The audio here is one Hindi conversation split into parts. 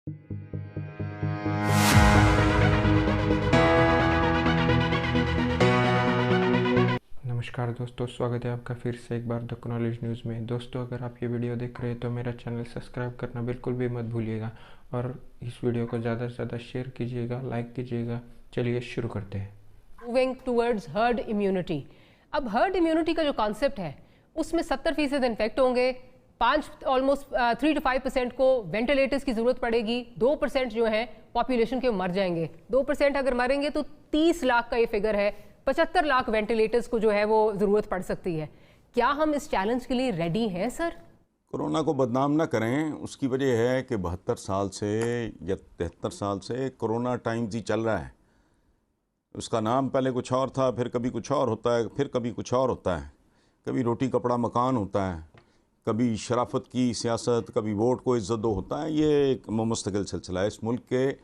नमस्कार दोस्तों, स्वागत है आपका फिर से एक बार द नॉलेज न्यूज़ में। दोस्तों, अगर आप ये वीडियो देख रहे हैं तो मेरा चैनल सब्सक्राइब करना बिल्कुल भी मत भूलिएगा और इस वीडियो को ज़्यादा से ज़्यादा शेयर कीजिएगा, लाइक कीजिएगा। चलिए शुरू करते हैं। Moving towards herd immunity. अब हर्ड इम्यूनिटी का जो कॉन्सेप्ट है उसमें 70% इन्फेक्ट होंगे, 3 to 5% को वेंटिलेटर्स की ज़रूरत पड़ेगी, 2% जो है पॉपुलेशन के मर जाएंगे। 2% अगर मरेंगे तो 30 लाख का ये फिगर है, 75 लाख वेंटिलेटर्स को जो है वो ज़रूरत पड़ सकती है। क्या हम इस चैलेंज के लिए रेडी हैं सर? कोरोना को बदनाम ना करें, उसकी वजह है कि 72 साल से या 73 साल से कोरोना टाइम्स ही चल रहा है। उसका नाम पहले कुछ और था, फिर कभी कुछ और होता है, फिर कभी कुछ और होता है। कभी रोटी कपड़ा मकान होता है, कभी शराफत की सियासत, कभी वोट को इज्जत दो होता है। ये एक मुस्तकिल सिलसिला है। इस मुल्क के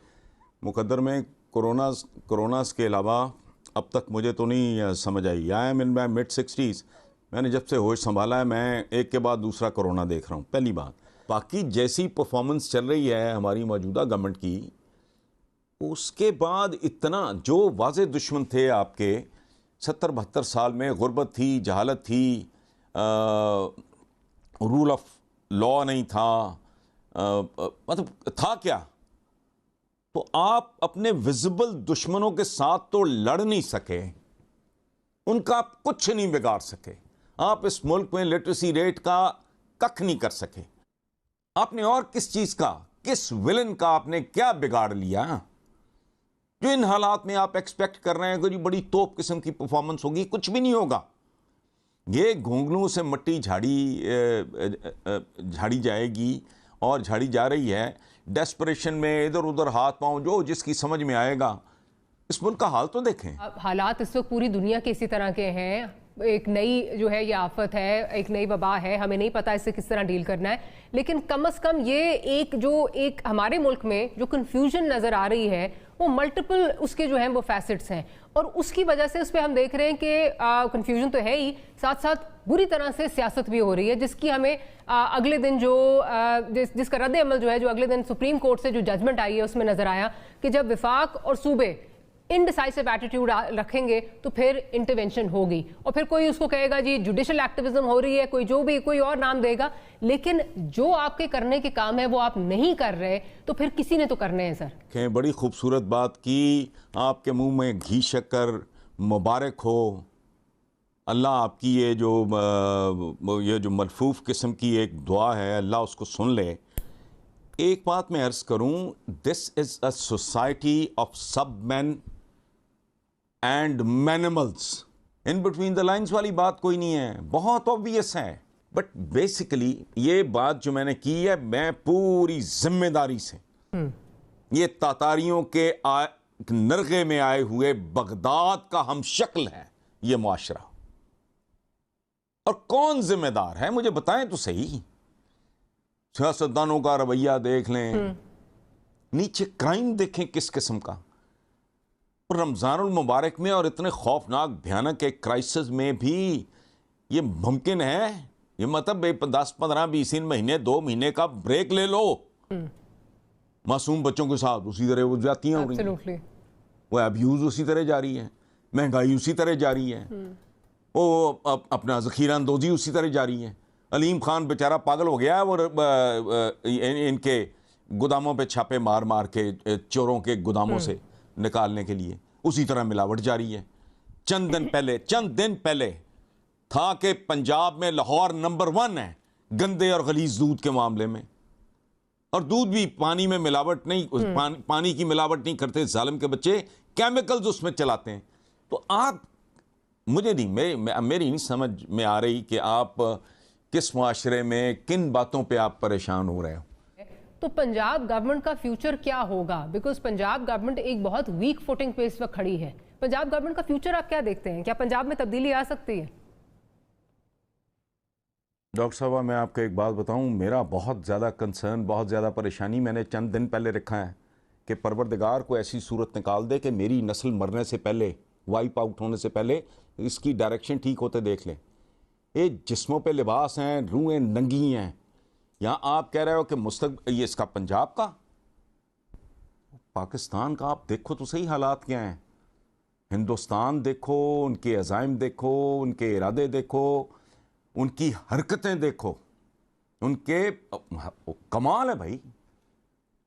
मुकद्दर में कोरोना के अलावा अब तक मुझे तो नहीं समझ आई। I am in my mid 60s। मैंने जब से होश संभाला है, मैं एक के बाद दूसरा कोरोना देख रहा हूँ। पहली बात, बाकी जैसी परफॉर्मेंस चल रही है हमारी मौजूदा गवर्नमेंट की, उसके बाद इतना जो वाज़े दुश्मन थे आपके 70-72 साल में, गुर्बत थी, जहालत थी, रूल ऑफ लॉ नहीं था, मतलब था क्या? तो आप अपने विजिबल दुश्मनों के साथ तो लड़ नहीं सके, उनका आप कुछ नहीं बिगाड़ सके। आप इस मुल्क में लिटरेसी रेट का कख नहीं कर सके। आपने और किस चीज का, किस विलन का आपने क्या बिगाड़ लिया जो इन हालात में आप एक्सपेक्ट कर रहे हैं कि बड़ी तोप किस्म की परफॉर्मेंस होगी? कुछ भी नहीं होगा। ये घोंघलों से मट्टी झाड़ी जाएगी और झाड़ी जा रही है। डेस्परेशन में इधर उधर हाथ पांव जो जिसकी समझ में आएगा। इस मुल्क का हाल तो देखें। हालात इस वक्त पूरी दुनिया के इसी तरह के हैं। एक नई जो है ये आफत है, एक नई वबा है, हमें नहीं पता इससे किस तरह डील करना है। लेकिन कम से कम ये एक हमारे मुल्क में जो कन्फ्यूजन नज़र आ रही है वो मल्टीपल उसके जो हैं वो फैसेट्स हैं, और उसकी वजह से उस पर हम देख रहे हैं कि कन्फ्यूजन तो है ही, साथ साथ बुरी तरह से सियासत भी हो रही है, जिसकी हमें अगले दिन जिसका रद्द अमल जो है, जो अगले दिन सुप्रीम कोर्ट से जो जजमेंट आई है उसमें नजर आया कि जब विफाक और सूबे इनडिसाइसिव एटीट्यूड रखेंगे तो फिर इंटरवेंशन होगी। और फिर कोई उसको कहेगा जी जुडिशल एक्टिविज्म हो रही है, कोई और नाम देगा, लेकिन जो आपके करने के काम है वो आप नहीं कर रहे, तो फिर किसी ने तो करने हैं सर। बड़ी खूबसूरत बात की, आपके मुंह में घी शक्कर, मुबारक हो। अल्लाह आपकी ये जो मलफूफ किस्म की एक दुआ है, अल्लाह उसको सुन ले। एक बात मैं अर्ज करूं, this is a society of sub man and animals. In between the lines वाली बात कोई नहीं है, बहुत ऑब्वियस है। बट बेसिकली ये बात जो मैंने की है, मैं पूरी जिम्मेदारी से, ये तातारियों के नरगे में आए हुए बगदाद का हम शक्ल है ये मुआशरा। और कौन जिम्मेदार है मुझे बताएं तो सही। सियासतदानों का रवैया देख लें, नीचे क्राइम देखें किस किस्म का। और रमजानुल मुबारक में और इतने खौफनाक भयानक एक क्राइसिस में भी ये मुमकिन है? ये मतलब 10-15-20 महीने, 2 महीने का ब्रेक ले लो। मासूम बच्चों के साथ उसी तरह वो जातियां हो रही हैं, वो अब्यूज उसी तरह जारी है, महंगाई उसी तरह जारी है, वो अपना ज़ख़ीरा अंदोज़ी उसी तरह जारी है। अलीम खान बेचारा पागल हो गया है, वो इनके गोदामों पे छापे मार मार के चोरों के गोदामों से निकालने के लिए उसी तरह मिलावट जारी है। चंद दिन पहले था कि पंजाब में लाहौर नंबर 1 है गंदे और गलीज दूध के मामले में। और दूध भी पानी में मिलावट नहीं, पानी की मिलावट नहीं करते जालिम के बच्चे, केमिकल्स उसमें चलाते हैं। तो आप, मुझे नहीं, मेरी नहीं समझ में आ रही कि आप किस मुआशरे में किन बातों पे आप परेशान हो रहे हो। तो पंजाब गवर्नमेंट का फ्यूचर क्या होगा? बिकॉज पंजाब गवर्नमेंट एक बहुत वीक फुटिंग पे इस वक्त खड़ी है। पंजाब गवर्नमेंट का फ्यूचर आप क्या देखते हैं? क्या पंजाब में तब्दीली आ सकती है? डॉक्टर साहब, मैं आपको एक बात बताऊं, मेरा बहुत ज़्यादा कंसर्न, बहुत ज़्यादा परेशानी मैंने चंद दिन पहले रखा है कि परवरदिगार को ऐसी सूरत निकाल दे कि मेरी नस्ल मरने से पहले, वाइप आउट होने से पहले, इसकी डायरेक्शन ठीक होते देख लें। ये जिस्मों पे लिबास हैं, रूहें नंगी हैं। यहाँ आप कह रहे हो कि ये इसका पंजाब का, पाकिस्तान का आप देखो तो सही हालात क्या हैं। हिंदुस्तान देखो, उनके अज़ाइम देखो, उनके इरादे देखो, उनकी हरकतें देखो, उनके कमाल है भाई।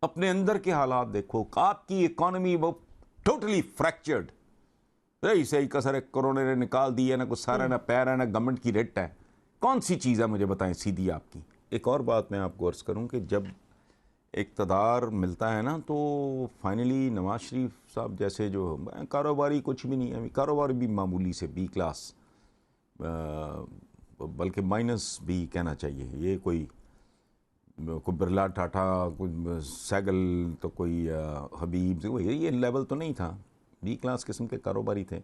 अपने अंदर के हालात देखो, आपकी इकॉनमी वो टोटली फ्रैक्चर्ड, सही कसर है, कोरोना ने निकाल दी है, ना कुछ सारा, ना पैर है, ना गवर्नमेंट की रेट है। कौन सी चीज़ है मुझे बताएं सीधी आपकी। एक और बात मैं आपको अर्ज़ करूं कि जब इक़्तिदार मिलता है ना, तो फाइनली नवाज शरीफ साहब जैसे जो कारोबारी कुछ भी नहीं है, कारोबार भी मामूली से बी क्लास, बल्कि माइनस भी कहना चाहिए। ये कोई बिरला, टाटा, कोई सैगल, तो कोई हबीब, ये लेवल तो नहीं था, बी क्लास किस्म के कारोबारी थे।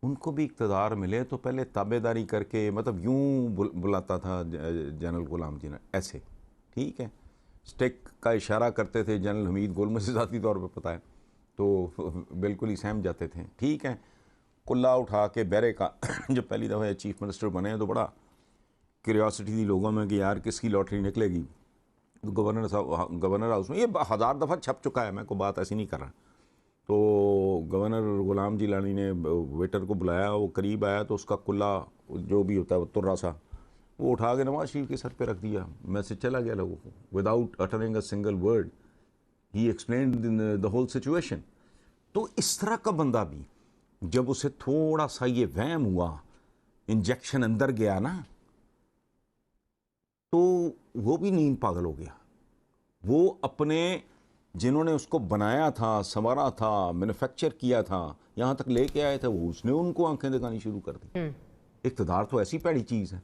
उनको भी इक़्तिदार मिले तो पहले ताबेदारी करके, मतलब यूं बुलाता था जनरल गुलाम जी ने ऐसे, ठीक है, स्टेक का इशारा करते थे जनरल हमीद गोल, मुझे ज़ाती तौर पे पता है, तो बिल्कुल ही सहम जाते थे, ठीक है। कुल्ला उठा के बैरे का जब पहली दफ़ा चीफ मिनिस्टर बने तो बड़ा क्यूरियोसिटी थी लोगों में कि यार किसकी लॉटरी निकलेगी। तो गवर्नर हाउस में ये 1000 दफ़ा छप चुका है, मैं कोई बात ऐसी नहीं कर रहा। तो गवर्नर गुलाम जिलानी ने वेटर को बुलाया, वो करीब आया तो उसका कुल्ला जो भी होता है वो तुर्रा सा वो उठा के नवाज शरीफ के सर पे रख दिया। मैसेज चला गया लोगों को, without uttering a single word ही एक्सप्लेन्ड द होल सिचुएशन। तो इस तरह का बंदा भी जब उसे थोड़ा सा ये वहम हुआ, इंजेक्शन अंदर गया ना, तो वो भी नींद पागल हो गया। वो अपने जिन्होंने उसको बनाया था, संवारा था, मैन्युफैक्चर किया था, यहाँ तक लेके आए थे, वो उसने उनको आंखें दिखानी शुरू कर दी। इक़्तिदार तो ऐसी पैड़ी चीज़ है,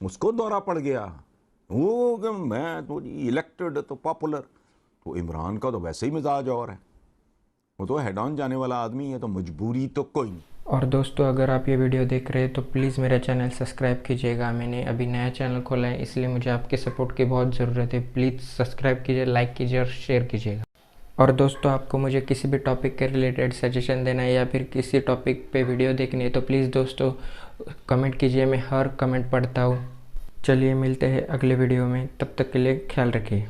उसको दौरा पड़ गया, वो कि मैं तो इलेक्टेड तो पॉपुलर। तो इमरान का तो वैसे ही मिजाज और है, वो तो हेड ऑन जाने वाला आदमी है, तो मजबूरी तो कोई नहीं। और दोस्तों, अगर आप ये वीडियो देख रहे हैं तो प्लीज़ मेरा चैनल सब्सक्राइब कीजिएगा। मैंने अभी नया चैनल खोला है, इसलिए मुझे आपके सपोर्ट की बहुत ज़रूरत है। प्लीज़ सब्सक्राइब कीजिए, लाइक कीजिए और शेयर कीजिएगा। और दोस्तों, आपको मुझे किसी भी टॉपिक के रिलेटेड सजेशन देना है या फिर किसी टॉपिक पे वीडियो देखनी है तो प्लीज़ दोस्तों कमेंट कीजिए, मैं हर कमेंट पढ़ता हूँ। चलिए मिलते हैं अगले वीडियो में, तब तक के लिए ख्याल रखिए।